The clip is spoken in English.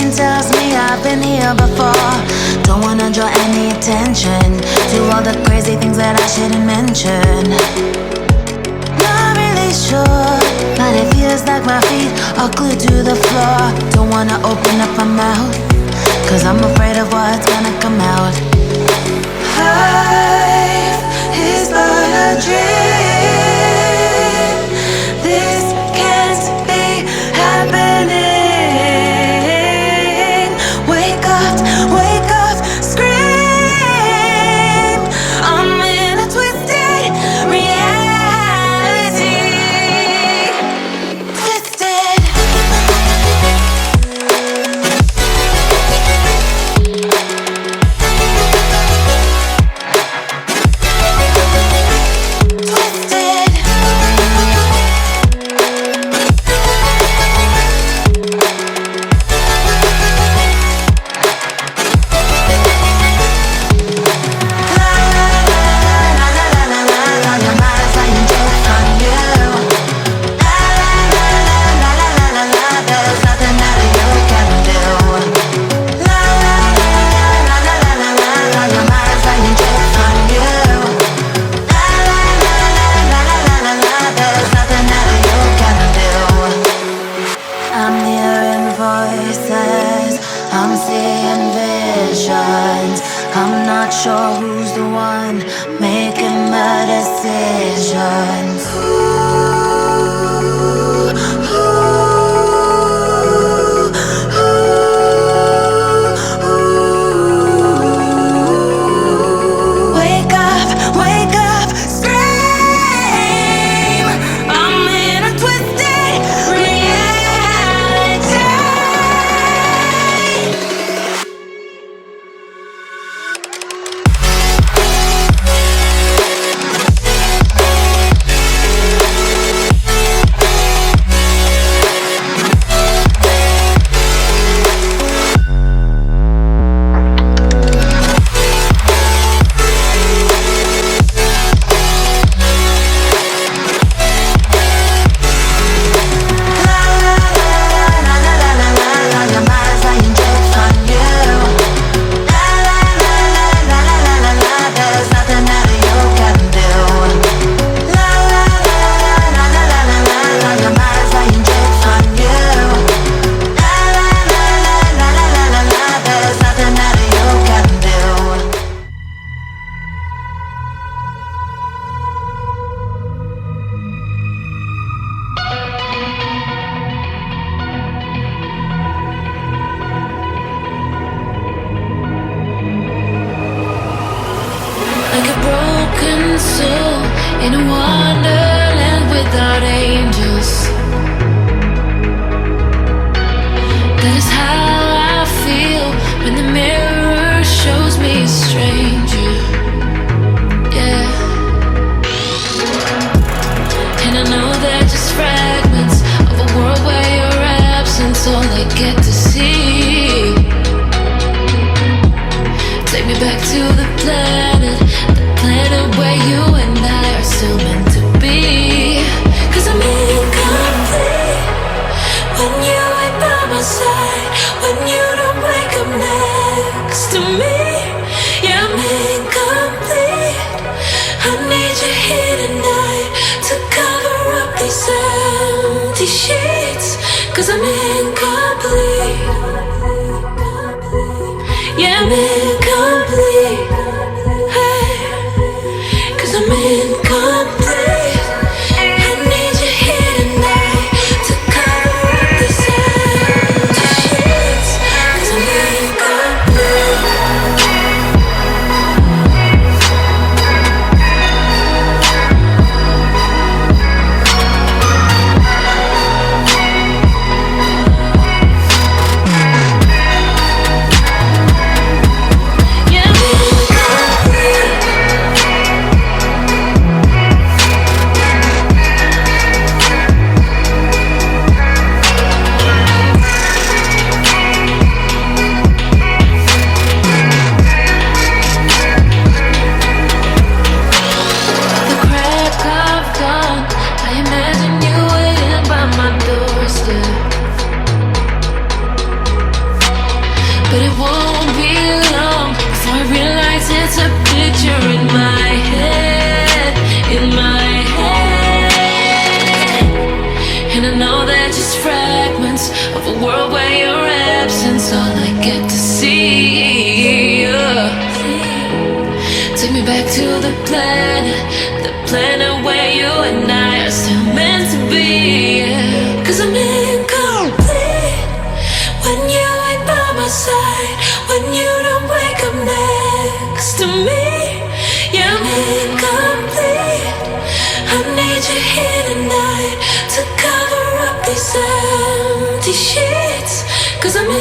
intuition tells me I've been here before. Don't wanna draw any attention to all the crazy things that I shouldn't mention. Not really sure, but it feels like my feet are glued to the floor. Don't wanna open up my mouth, cause I'm afraid of what's gonna come out. Life is but a dream. This can't be happening. Wake up, scream. I'm in a twisted reality. Twisted. Sure who's the one making the decisions. Wake up, scream. I'm in a twisted reality. In a wonderland without angels. That is how I feel when the mirror shows me a stranger. Yeah. And I know they're just fragments of a world where your absence all I get to see. Take me back to the planet where you and I are still meant to be. 'Cause I'm incomplete when you ain't by my side, when you don't wake up next to me. Yeah, I'm incomplete. I need you here tonight to cover up these empty sheets. 'Cause I'm incomplete. Yeah, I'm incomplete. I'm incomplete. I need you here tonight to cover up these empty sheets. 'Cause I'm incomplete. but it won't be long before I realize it's a picture in my head, in my head. And I know they're just fragments of a world where your absence all I get to see. Take me back to the planet where you and I are still meant to be. 'Cause I'm incomplete when you ain't by my side, when you don't wake up next to me. Yeah, I'm incomplete. I need you here tonight to cover up these empty sheets. 'Cause I'm